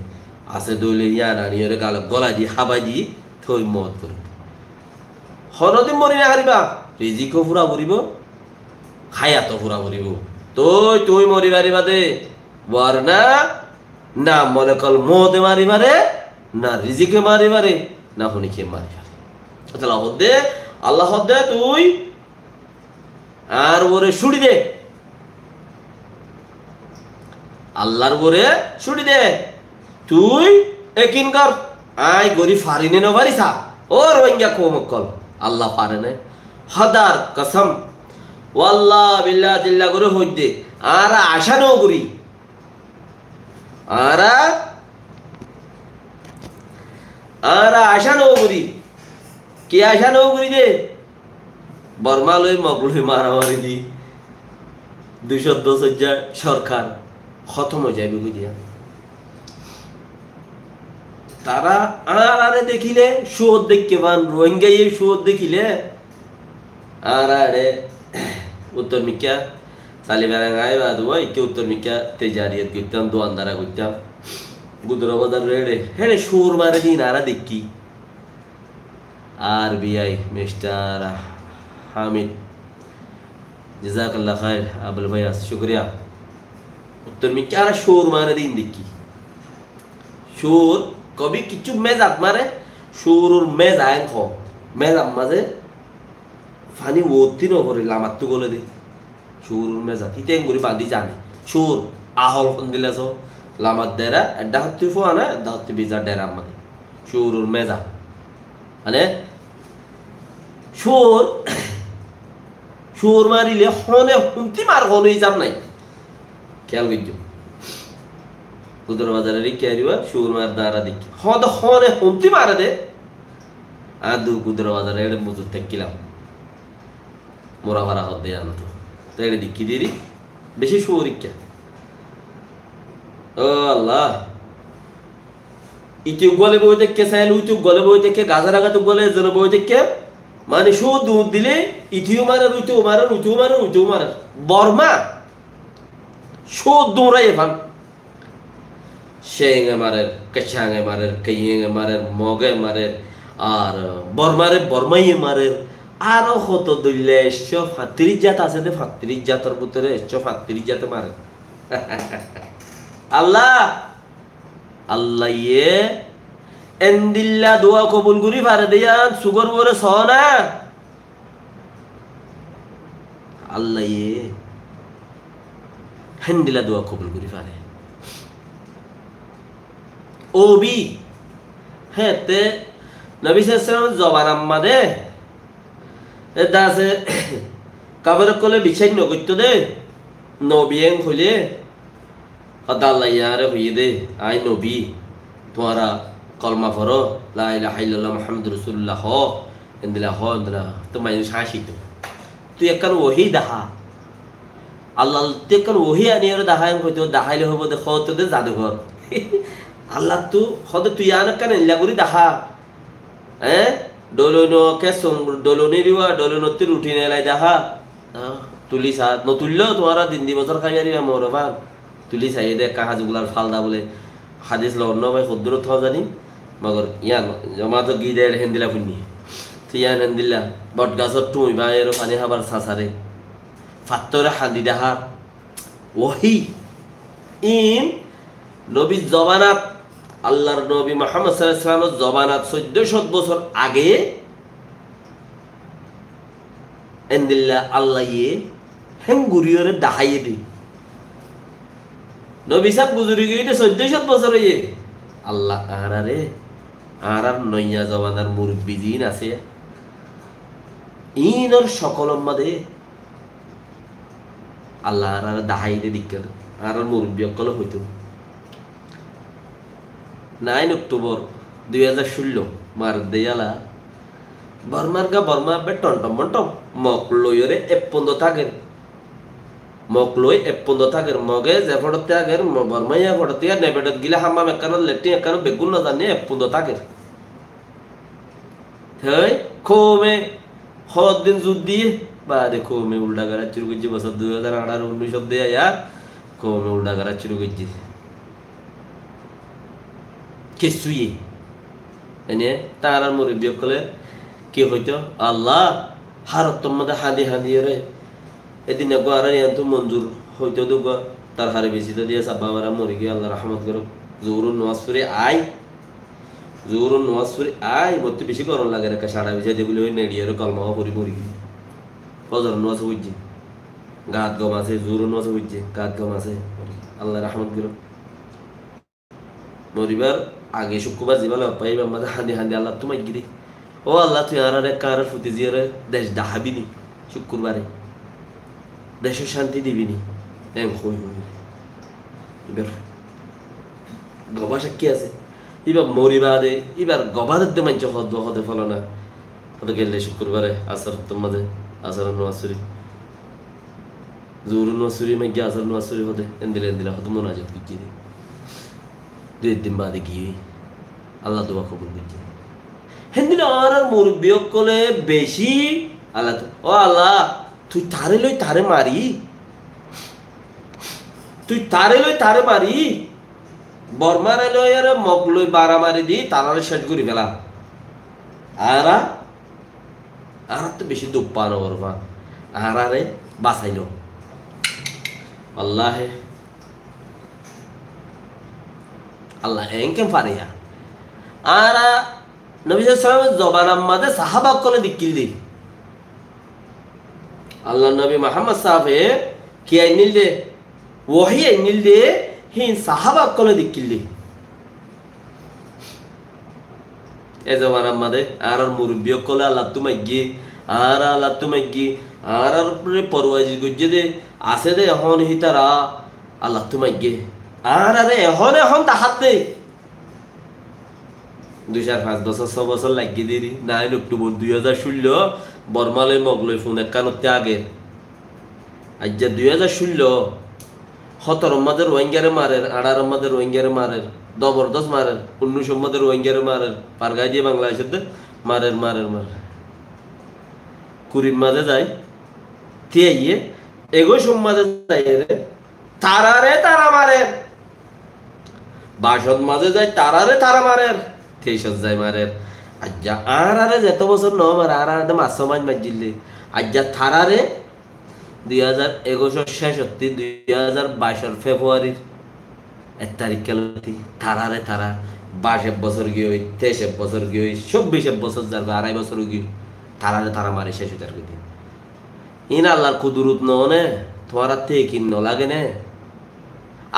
আছে দইলে ইয়া রানিয়রে গাল গলা দি হাবাই দি থই মত করে হনদিন মরি না হারিবা রিজিকও ফুরা ভরিব খায়াতো ফুরা ভরিব তুই মরি মারিবা দে বর না মনে কল মতে মারিবারে না রিজিকে মারিবারে না হনিকে মারিবারে আল্লাহ দে তুই আর ওরে ছুটি দে, আল্লাহর ওরে ছুটি দে, তুই একিন কর। আই গরি ফারিনে ন পারিসা ও রোহিঙ্গা কোমকল আল্লাহ পারে না। হদার কসম ওয়াল্লাহ বিল্লাহ দিল্লাহ করে হইতে আর আশা ন করি, আর আশা ন করি, কে আশা ন করি দে বর্মা লই মগলই মারামারি দি 210 সরকার খতম হয়ে যাবে বুঝিয়া। তারা আরে দেখিলে সুদ দেখতে পান, রোহিঙ্গা সুদ দেখিলে আরে উত্তর মিকা তালিবান গায়ে বাদ হয় কে উত্তর মিকা তেজারিয়ত করতাম, দোয়ানদারা করতাম, গুদরবাদার রেড়ে হেড়ে সুর মারে দিন আরা দেখি। আর বিআই মিস্টার হামিদ জাজাকাল্লাহ খায়ের আবুল ভাইয়া শুক্রিয়া। উত্তর মিকা আর সুর মারে দিন দেখি, সুর কবি কিছু মেজাত মারে, সুরুর মেজ আইন খ মেজ মাঝে ফানি ওতি নকরে লামার তো গলে দে সুরুর মেজা তিতেন করে বাঁধি জানে সুর আহল দিলাছ লামার ডেরা এডা হত্তি ফোয়া না এডা হত্তি বিজার ডেরা মানে সুরুর মেজা মানে সুর সুর মারিলে হনে হুমতি মার হনই যাম নাই খেয়াল করছো কুদর বাজারে রিকে আরিবা সুর মার দ্বারা দেখি হদ হনে হুমতি মারে দে আর দু কুদর বাজারে এড়ে মজুর থেকিলাম মোরা ভাড়া হতে আনতো তো এটা দিকি দিদি বেশি সুরিকা। ও আল্লাহ ইউটিউব গলে বই দেখে চাইল ইউটিউব গলে বই দেখে গাজার আগা তো গলে যেন বই দেখে মানে শু দুধ দিলে ইটিও মারে উইটিও মারে উইটিও মারে উইটিও মারে বর্মা শু দৌড়াই এফান শেঙে মারে কেছাঙে মারে কেইয়ে মারে মগে মারে আর বর্মারে বর্মাইয়ে মারে আরো কত দইলে 135 জাত আছে দে 35 জাতের ভিতরে 135 জাতে মারে আল্লাহ আল্লাহ ইয়ে এন্দিল্লা দোয়া কবুল করি পারে দেয়ান সুগর বরে সনা আল্লাহ ইয়ে হেন্দিল্লা দোয়া কবুল করি পারে ওবি হ্যাঁ তে নবী সাল্লাল্লাহু জবান আম্মা দে এটা আছে কাবর কোলে বিছাই নগত্য দে নবিয়েন হইলে আদাল্লাহ ইয়ারে হইয়ে দে আই নবী তোরা কলমা পড়ো লা ইলাহা ইল্লাল্লাহ মুহাম্মাদুর রাসূলুল্লাহ হ এন্দিলা তোমায় শাসিত তুই একখান ওহি দেখা আল্লাহ তুই একখান ওহি আনিয়ে দেখায় হয়তো দেখাইলে হবো দেখ তোদের জাদুঘর আল্লাহ তু হয়তো তুই আন একখান এল্লা করি দেখা হ্যাঁ ডলোনো কেসং ডলোনি দিবা ডলোনতি রুটিন এলাই দেখা তুলি সা নতুল্য তোমারা দিন দি বছর খাইয়ারি মোর বা তুলি চাই দে কাহাজুগুলার ফালদা বলে হাদিস লন্ন ভাই খদ্দুর থাও জানি মগর ইয়ান জমা তো গি দে হেন্দিলা ফুনি ইয়ান হেন্দিলা বট গাছর টুই বা এর পানি খাবার সাসারে ফাত্তরে হান্দি দেখা ওহি ইন নবী জবানাত আল্লাহর নবী মুহাম্মদ সাল্লাল্লাহু আলাইহি ওয়াসাল্লামের জবানাত 1400 বছর আগে এন্দিল্লা আল্লাহ ইয়ে হেঙ্গুরিয়রে দেখাইয়ে দি নবী সাহেব গুজরি গিয়ে 1400 বছর ইয়ে আল্লাহ আরারে আরার নইয়া জবানার মুরব্বি দিন আছে ইনর সকল মাদে আল্লাহ আরার দেখাইয়ে দিক্কার আরার মুরব্বি অকল হইতো 9 অক্টোবর 2016 মার দেয়ালা বর্মার গা বর্মা বে টন্টম মন্টম মকলইরে এপন্দ থাকেন মকলই এপন্দ থাকেন মগে যে ফটতে আগের বর্মাইয়া ফটতে আর নেবেডত গিলা হাম্মা মেকানো লেটি একানো বেগুন না জানি এপন্দ থাকেন হেই খোমে হদ দিন যুদ্ধি বা দেখো মে উল্টা করা শুরু করছি বছর 2018 19 দিয়ে यार খোমে উল্টা করা শুরু করছি কিছুই এনে তার আর মুরব্বি কলে কি হইতো আল্লাহ হারতম মধ্যে হাদি হাদি রে এদিন গোয়ারা তো মঞ্জুর হইতো তো তার হারে বেশি তো দিয়ে সাব্বা মারা মরে গিয়ে আল্লাহ রহমত করো জোরুন নওয়াজপুরে আই মতে বেশি গরম লাগে রে সাড়া বেজে দেগুলো ওই নেড়িয়ে কলমা পরি মরি গিয়ে ফজর নওয়াজ বুঝছি গাত গম আছে জোরন মাছে বুঝছে গাত গম আছে আল্লাহ রহমত গির মরিবার আগে শুক্রবার জীবাল পাইব আমাদের হান্দি হান্দি আল্লাহ তোমার গিরি ও আল্লাহ তুই আর কার ফুটি দিয়ে দেশ ডাহাবিনি শুক্রবারে দেশের শান্তি দিবিনি এম হই হই এবার গবা সাক্ষী আছে এবার মরিবারে এবার গবাদের দিয়ে মাঞ্চ হদ হদে ফলো না হতে গেলে শুক্রবারে আসার তোমাদের আসার নোয়াশুরি জোর নোয়াশুরি মাইকে আসার নোয়াশুরি হতে এন্দিলা হতে মনে আছে বুঝছি দুই দিন বাদে গিয়ে আল্লাহ তোমার খবর বুঝছি হেন্দিন আর মুরব্বী কলে বেশি আল্লাহ ও আল্লাহ তুই তারে লই তারে মারি তুই তারে লই তারে মারি বর্মারে লই আর মগ লই বারা মারি দি তারারে শেষ করি ফেলা আরা আর তো বেশি দুঃখ পানো বরমা আরে বাঁচাইল আল্লাহ আল্লাহ এনকে পারিয়া আরা নবী সাল্লাল্লাহু জবানার মাঝে সাহাবা কলে দিকিল দি আল্লাহ নবী মুহাম্মদ সাহাবে কি আইনিল দে ওহি আইনিল দে হি সাহাবা কলে দিকিল দি এ জবানার মাঝে আর মুরব্বী কলে আল্লাহ তুমি গিয়ে আর আল্লাহ তুমি গিয়ে আর পরওয়াজি গুজে দে আছে দে এখন হিতারা আল্লাহ তুমি গিয়ে আর আরে এখন তাহাত দে 2-5 বছর 6 বছর লাগিয়ে দিই 9 অক্টোবর 2016 বর্মালে মগলই ফোন একানতে আগে আজ 2016 17 মাদের রোহিঙ্গারে মারের 18 মাদের রোহিঙ্গারে মারের জবরদস্ত মারের 19 মাদের রোহিঙ্গারে মারের পারগাই দিয়ে বাংলাদেশের মারের কুড়ির মাঝে যায় তিয়ে এগো সমাজে যায় রে তারা মারে বাসদ মাঝে যায় তারা মারের তেইশত যায় মারের আজ্জা আরে যেত বছর ন মারে আর মাছ সমাজ মাজিলে আজ্জা থারারে 2021 শেষ হতে 2022 ফেব্রুয়ারির 1 তারিখ কালতি তারা 22 বছর গিয়ে 23 বছর গিয়ে 24 বছর যার 2.5 বছর গিয়ে তারা মারে শেষ হইতার গতি ইন আল্লাহর কুদরত ননে তোমার তে কিন ন লাগে নে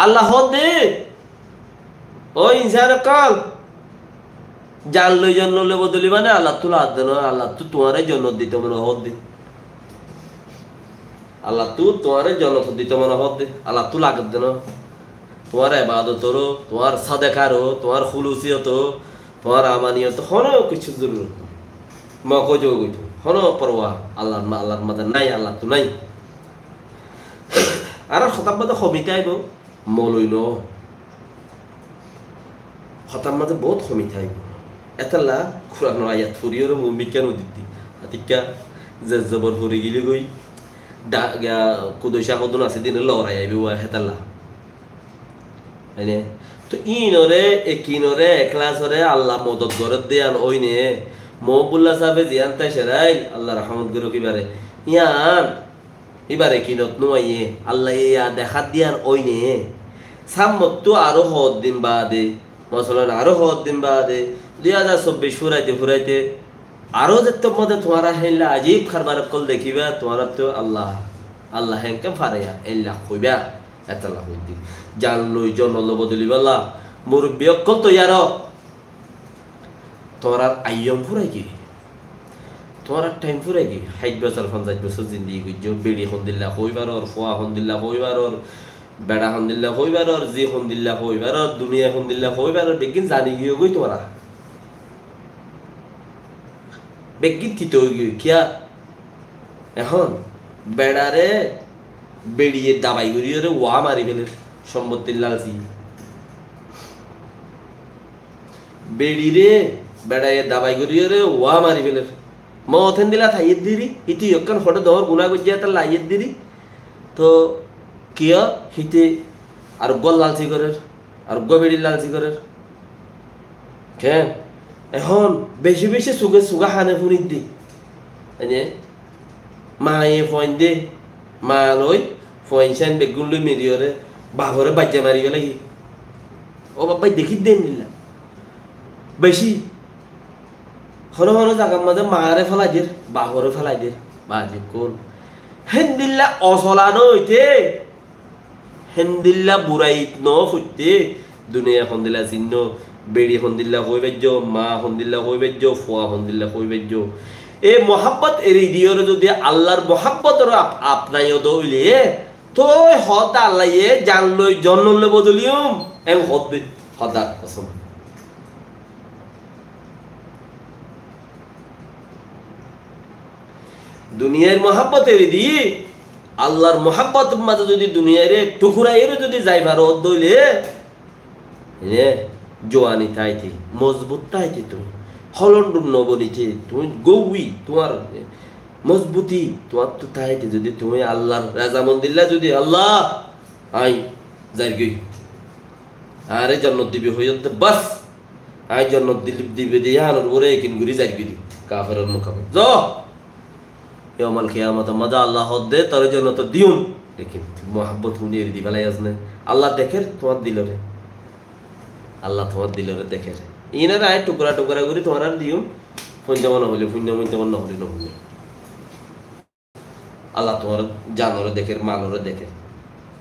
আল্লাহ দে ও ইনসান কাল জান লই জন্য লে বদলি মানে আল্লাহ তুলা দেন আল্লাহ তু তোমারে জন্য দিতে মনে হদ দে আল্লাহ তু তোমারে জন্য দিতে মনে হদ দে আল্লাহ তু লাগত দেন তোমার ইবাদত রো তোমার সাদেকা রো তোমার খুলুসিয়ত তোমার আমানিয়ত হনো কিছু জরুরত মকজো গইতো হনো পরওয়া আল্লাহর মাঝে নাই আল্লাহ তু নাই আর খতাব মধ্যে কমিতে আইব মলইন খতাব মধ্যে বহুত কমিতে আইব এতালা কোরআন আয়াত ফুরিয়র মুমিকান দিতি আতিকা যে জবর ফুরি গিলে গই কুদৈশা কদন আছে দিন লড়াই আইবে ওয়া হেতালা আইনে তো ইনরে একলাসরে আল্লাহ মদত করে দেয়ান ওইনে মহবুল্লাহ সাহেবে জিয়ান তাই সেরাই আল্লাহ রহমত গুরু কিবারে ইয়ান এবারে কিনত নোয়াইয়ে আল্লাহ ইয়া দেখা দিয়ান ওইনে সাম্মত আরো হদ দিন বাদে মসলান আরো হদ দিন বাদে 2024 ফুরাইতে আরো যে মধ্যে তোমারা হেলা আজীব খারবার কল দেখিবা তোমারা তো আল্লাহ হেনকে ফারাইয়া এল্লা কইবা এতলা হইতি জান লই জন বদলি বাল্লা মুরব্বি কল তো ইয়ার তোমার আইয়ম ফুরাই কি তোমার টাইম ফুরাই কি 60 বছর 50 বছর জিন্দেগি গইছো বেড়ি হন্দিল্লা কইবারর ফোয়া হন্দিল্লা কইবারর বেড়া হন্দিল্লা কইবারর জি হন্দিল্লা কইবারর দুনিয়া হন্দিল্লা কইবারর বেগিন জানি গিয়ে গই তোরা বেগিন কি তো কিয়া এখন বেড়ারে বেড়িয়ে দাবাই করিয়ে ওয়া মারি ফেলে সম্পত্তির লালসি বেড়িরে বেড়াইয়ে দাবাই করিয়ে ওয়া মারি ফেলে মথেন দিলা থাইয়ের দিরি ইতি যখন ফটো দর গুণা গজিয়া তার লাইয়ের দিরি তো কিয়া হিতে আর গল লালসি করে আর বেড়ির লালসি করে কেন এখন বেশি বেশি সুগা হানে ফুরিত দি এনে মায়ে ফোন দে মা লই ফোন সাইন বেগুন লই মেরিয়রে বাবরে বাজ্যা মারি গেলে কি ও বাবাই দেখি দেন নিলা বেশি হন জায়গার মাঝে মারে ফেলাই দিয়ে বাবরে ফেলাই দিয়ে বাজি কোন হেন্দিল্লা অচলানো হইতে হেন্দিল্লা বুড়াইত ন ফুটতে দুনিয়া হন্দিল্লা চিহ্ন বেড়ি হন্দিল্লা কই বেজ্য মা হন্দিল্লা কই বেজ্য ফুয়া হন্দিল্লা কই বেজ্য এই মহাব্বত এরি দিয়র যদি আল্লাহর মহাব্বতর আপনাইও দইলে তো হদ আল্লাহে জান লই জন্ম লই বদলিয়ম এম হদ হদা কসম দুনিয়ার মহাব্বত এরি দি আল্লাহর মহাব্বত মাঝে যদি দুনিয়ারে টুকুরাইয়ের যদি যাইবার দইলে জোয়ানি তাইতে মজবুত তাইতে তুমি হলন্ডুর নবনীতে তুমি গৌই তোমার মজবুতি তোমার তো তাইতে যদি তুমি আল্লাহর রাজামন্দিল্লা যদি আল্লাহ আই যাই আরে জন্নত দিবি হইতে বাস আই জন্নত দিবি দিয়ে আলোর ওরে কিন ঘুরি যাই গিরি কাফের মুখামে য ইয়ামাল কিয়ামত মজা আল্লাহ দে তোর জন্য তো দিউন লেকিন মোহাব্বত হুনিয়ে দি বেলাই আসনে আল্লাহ দেখে তোমার দিলরে আল্লাহ তোমার দিলরে দেখে ইনার আয় টুকরা টুকরা করে তোমার আর দিউন পুণ্যমন হলে পুণ্যমন নহলে নহলে আল্লাহ তোমার জানরে দেখে মালরে দেখে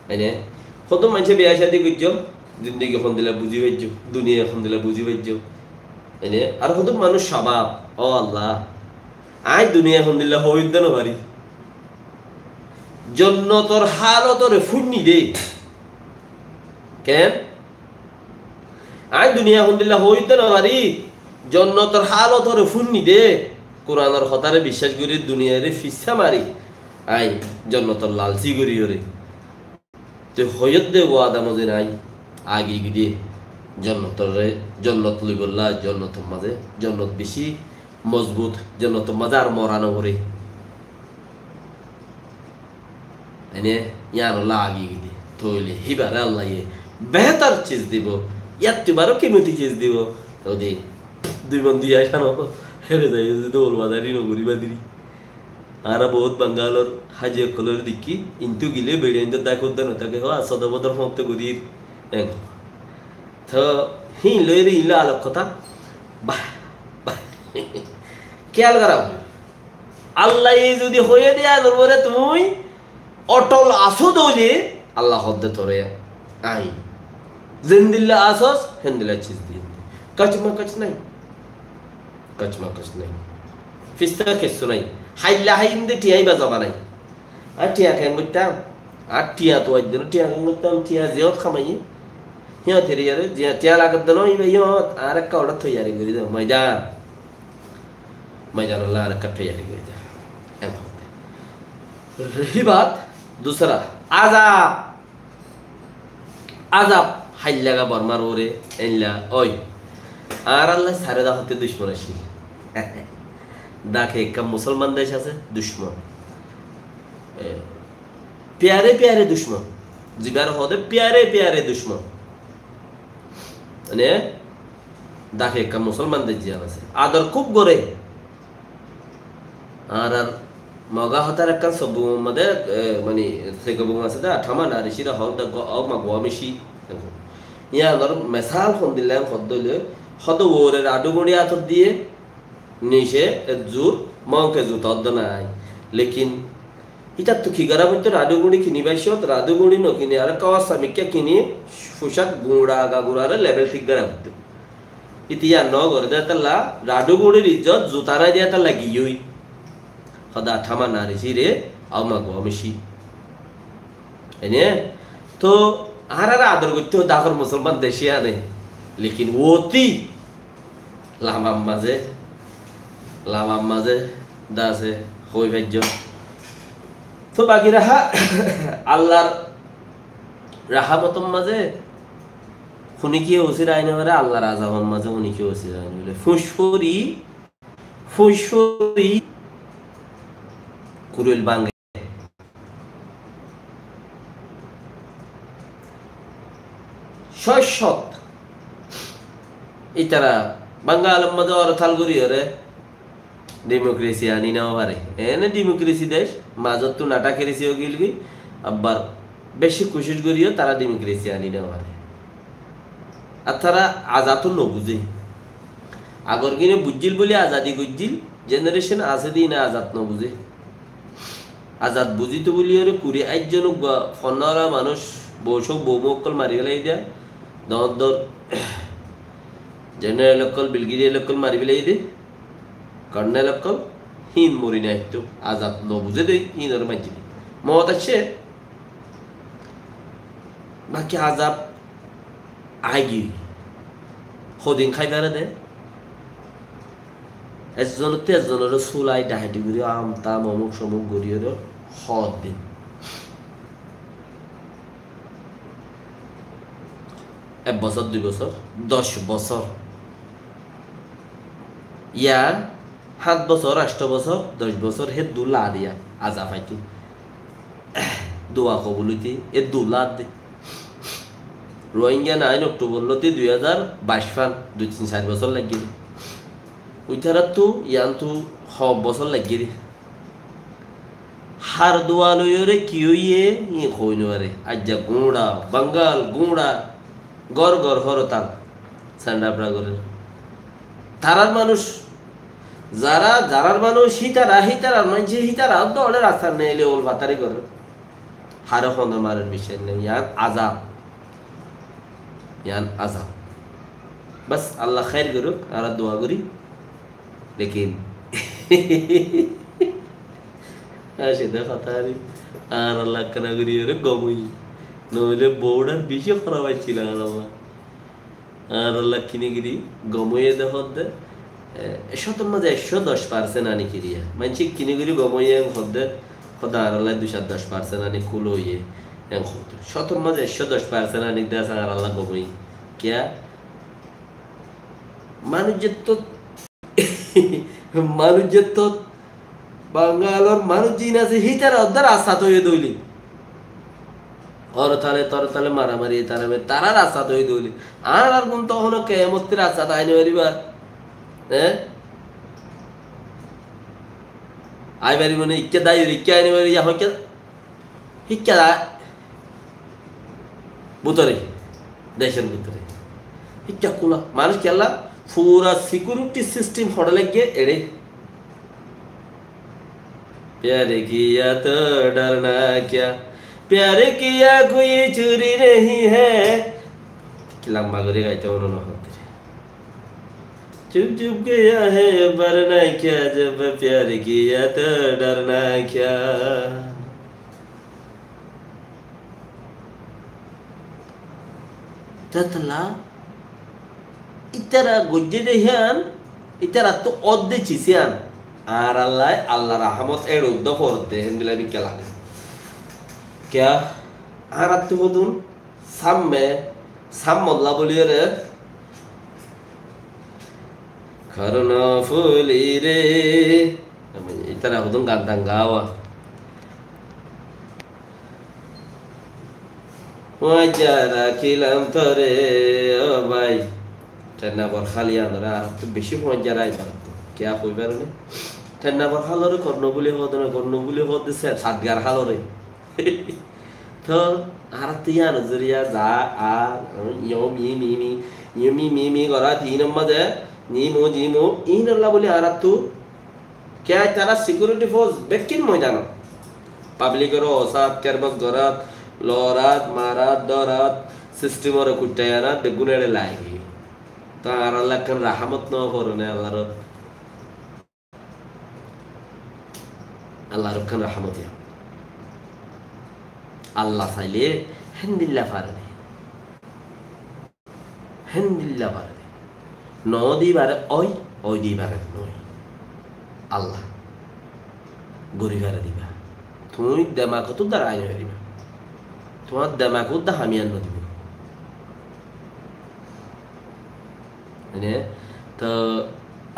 এনে কত মানুষে বিয়া শাদি করছো জিন্দগি এখন দিলে বুঝি পাইছো দুনিয়া এখন দিলে বুঝি পাইছো এনে আর কত মানুষ স্বভাব ও আল্লাহ আই দুনিয়া এখন দিলে হইতে না পারি জন্য তোর হালতরে ফুন্নি দে কেন আই দুনিয়া এখন দিলে হইতে না পারি জন্য তোর হালতরে ফুন্নি দে কোরআনের কথারে বিশ্বাস করি দুনিয়ারে ফিসা মারি আই জন্য তোর লালচি করি ওরে তুই হইত দে ও আদা মজে নাই আগে গিয়ে জন্নত লই বললা জন্নত মাঝে জন্নত বেশি মজবুত জন্নত মাজার মরানো করে এনে ইয়ার লাগি গিয়ে তৈলে হিবারে আল্লাহ বেহতার চিজ দিব ইয়ার তুবারও কিমতি চিজ দিব ওদি দুই মন দিয়ে আসানো হেরে যাই দৌড় বাজারি নগরী বাদিরি আর বহুত বাঙ্গালোর হাজিয়া কলর দিকি ইন্তু গিলে বেড়ে দেখো দেন তাকে হো সদবদর মত গদির তো হি লইরে ইলা আলোক কথা বাহ খেয়াল করাও আল্লাহ যদি হয়ে দেয়া নরবরে তুমি অটল আসো দৌলে আল্লাহ হদ্দে তোরে আই জিন্দিল্লা আসস হেন্দিল্লা চিজ দিয়ে কচমা কচ নাই কচমা কচ নাই ফিস্তা কিছু নাই হাইলা হাইন্দে টিয়াই বাজাবা নাই আর টিয়া কেন করতাম আর টিয়া তো একদিন টিয়া কেন করতাম টিয়া জিয়ত খামাই হিয়ত হেরি আরে টিয়া লাগাত দেন হিয়ত আর একটা অর্ডার থই আরে করি দাও मैदान अल्लाह ने कट्ठे यारी कर दिया रही बात दूसरा आजाब आजाब हाइल्लागा बर्मार ओरे एनला ओय আর আল্লাহ সারে দা হতে দুশমন আসি দেখে একটা মুসলমান দেশ আছে দুশমন প্যারে প্যারে দুশমন জিবার হতে প্যারে প্যারে দুশমন মানে দেখে একটা মুসলমান দেশ জিয়া আছে আদর খুব গরে আর মগা হতার একটা সব মধ্যে মানে থেকে বুম আছে দা থামা না ঋষিরা হল দা অ মা গোয়ামিশি ইয়া নর মেসাল ফোন দিলাম ফদলে হদ ওরে রাডুগুড়ি আতর দিয়ে নিশে জুর মৌকে জুত অদ্দ নাই লেকিন এটা তো কি গরা মত রাডুগুড়ি কিনি বাইছো রাডুগুড়ি ন কিনি আর কাওয়া সামিকে কিনি ফুশাক গুড়া গাগুড়ারে লেভেল ঠিক গরা হতো ইতিয়া ন গরে দাতলা রাডুগুড়ির ইজ্জত জুতারা দিয়া তা লাগিই হদা থামা না ঋষিরে আউমা গোয়ামিশি এনে তো আরারা আদর করতে দাখর মুসলমান দেশে আনে লেকিন ওতি লামাম মাঝে দাসে হই ভাজ্য তো বাকি রাহা আল্লাহর রাহামতম মাঝে খুনি কি ওসির আইনে পারে আল্লাহর আযাবের মাঝে উনি কি ওসির আইনে বলে ফুসফুরি কুরুল বাঙ্গে শশত ইতারা বাঙ্গাল মধ্যে আর থালগুড়ি হরে ডেমোক্রেসি আনি নাও পারে এনে ডেমোক্রেসি দেশ মাজত তো নাটা কেরেসি গিল গই আবার বেশি কোশিশ করিও তারা ডেমোক্রেসি আনি নাও পারে আর তারা আজাদ ন বুঝে আগর কিনে বুঝিল বলে আজাদি গুজিল জেনারেশন আছে দি না আজাদ ন বুঝে আজাদ বুঝিতে বলিয়ে কুড়ি একজন ফন্নরা মানুষ বৌসক বৌমকল মারি পেলাই দিয়া দর দর জেনারেল অকল বিলগিরি অকল মারি পেলাই দে কর্নেল অকল হিন মরি নাই তো আজাদ ন বুঝে দে হিন ওর মাঝি মত আছে বাকি আজাব আইগি সদিন খাই বেড়ে দে এজনতে এজনের চুলাই ডাহাটি ঘুরি আমতা অমুক সমুক ঘুরিয়ে হদ দিন এক বছর 2 বছর 10 বছর ইয়ার 7 বছর 8 বছর 10 বছর হে দুলা দিয়া আজা পাইতি দোয়া কবুলিতি এ দুলা দে রোহিঙ্গা 9 অক্টোবর লতি 2022 ফান 2-3-4 বছর লাগিল উইথারা তো ইয়ান তো সব বছর লাগিল হার দোয়া লইরে কি হইয়ে ই কই নরে আজ্জা গুঁড়া বাঙ্গাল গুঁড়া গড় গড় হরতাল সান্ডাবরা গরের তারার মানুষ যারা যারার মানুষ হিতারা মানছে হিতারা দলে রাস্তা নেইলে ওল বাতারি করে হারে খন্দ মারের বিষয় নেই ইয়ান আজাব বাস আল্লাহ খাইর করুক আর দোয়া করি লেকিন সেটা কথা আর আল্লাহ কানা করি গমই নইলে বউডার বেশি খারাপ হয়েছিল আর আল্লাহ কিনে গিরি গমইয়ে দেহ দে শতর মাঝে 110% আনি কিরিয়া মানছি কিনে গিরি গমইয়ে হদ্দে খোদা আর আল্লাহ 210% আনি কুলো ইয়ে শতর মাঝে 110% আনি দেশ আর আল্লাহ গমই কিয়া মানুষের তো বাঙালোর মানুষ জিন আছে হিতার অর্ধার আশা তৈরি দইলি তরতালে মারামারি তারা রাস্তা তৈরি দইলি আর কোন তখন কেমতের রাস্তা তাই নিবা আই বাড়ি মানে ইচ্ছা দায় ইচ্ছা আইনি বাড়ি শিক্ষা দা ভিতরে দেশের ভিতরে শিক্ষা খোলা মানুষ খেলা পুরা সিকিউরিটি সিস্টেম হটে গিয়ে এড়ে प्यारे किया तो डरना क्या प्यारे किया कोई चोरी नहीं है लंबा करे गाइते उन्होंने होते चुप चुप गया है वरना क्या जब प्यार किया तो डरना क्या ततला इतरा गुज्जे देहान इतरा तो ओद्दे चिसियान আর আল্লাহ রাহমত এর উদ্দ করতে হেনবিলা বিকে লাগে क्या আর আত্ম বদুন সাম্মল্লা বলিয়ে রে করুণা ফুলি রে ইতারা হুদুন গান টান গাওয়া ওয়াজা রাখিলাম তোরে ও ভাই টেনা বর খালি আনরা আর তো বেশি মজা রাই क्या কই পারনে টেনা বর খালরে কর্ণ বলি হদ সে সাতগার খালরে তো আর তিয়ান জরিয়া যা আ মি গরা তিন মধ্যে নিমো ইনল্লা বলি আর তু क्या তারা সিকিউরিটি ফোর্স বেকিন ময়দান পাবলিকের ওসাত কেরবস গরাত লরাত মারাত দরাত সিস্টেমর কুটায়ানা বেগুনেড়ে লাগি তো আর আল্লাহ কান রাহমত ন করনে আল্লাহর খান রাহমত আল্লাহ চাইলে হেন্দিল্লা পারে ন দিবারে ওই দিবারে নয় আল্লাহ গরিবারে দিবা তুমি দেমাকত দ্বারা আইন হয়ে দিবা তোমার দেমাকত দা হামিয়ান দিব তো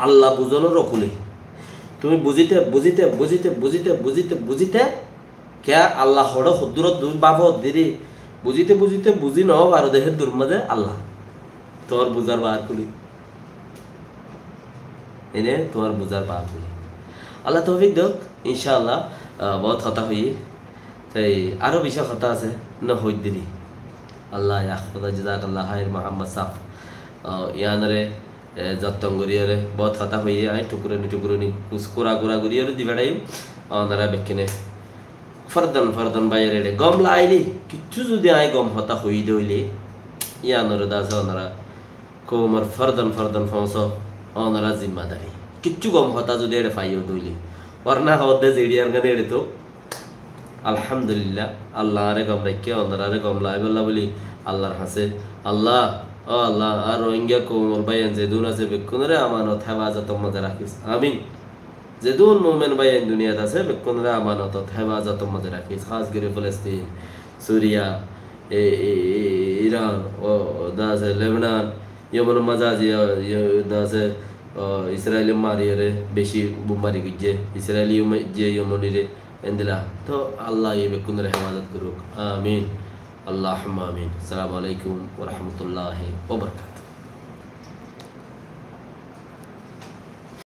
আল্লাহ বুঝানো রকুলে তুমি বুঝিতে কে আল্লাহ হড় হদ্দুরত বাপ দিদি বুঝিতে বুঝি ন আর দেহের দূর মাঝে আল্লাহ তোমার বুঝার বার খুলি তোমার বুঝার বার খুলি আল্লাহ তৌফিক দেখ ইনশাআল্লাহ বহুত কথা হই তাই আরো বিষয় কথা আছে না হই দিদি আল্লাহ ইয়াহফাজা জাযাকাল্লাহ খাইর মোহাম্মদ সাফ ইয়ানরে যত্ন করিয়ারে বহুত কথা হই আই টুকুরনি কুসকোরা গোরা করিয়ারে দিবাড়াই ওনারা বেকিনে ফারদান ফারদান বাইরে রে গম লাইলি কিচ্ছু যদি আই গম হতা হই দইলে ইয়ানোর দাস ওনারা কোমর ফারদান ফারদান ফংস ওনারা জিম্মাদারি কিচ্ছু গম হতা যদি এড়ে ফাইও দইলে ওরনা হদে জেডিয়ার গানে এড়ে তো আলহামদুলিল্লাহ আল্লাহ আরে গম রেখে ওনারা রে গম লাইবল্লা বলি আল্লাহর হাসে আল্লাহ ও আল্লাহ আর রোহিঙ্গা কোমর বাইন যেদুন আছে বেকুনরে আমানত হেফাজত মধ্যে রাখিস আমিন যেদুন মোমেন বাইন দুনিয়াতে আছে বেকুনরে আমানত হেফাজত মধ্যে রাখিস খাস করে ফিলিস্তিন সুরিয়া ইরান ও দাসে লেবানন ইয়েমেন মাজাজি দাসে ইসরায়েলি মারিয়ে বেশি বোমারি গিয়ে ইসরায়েলি যে ইয়েমেনিরে এন্দিলা তো আল্লাহ এই বেকুনরে হেফাজত করুক আমিন আল্লাহুম্মা আমিন আসসালামু আলাইকুম ওয়া রাহমাতুল্লাহি ওয়া বারাকাতুহু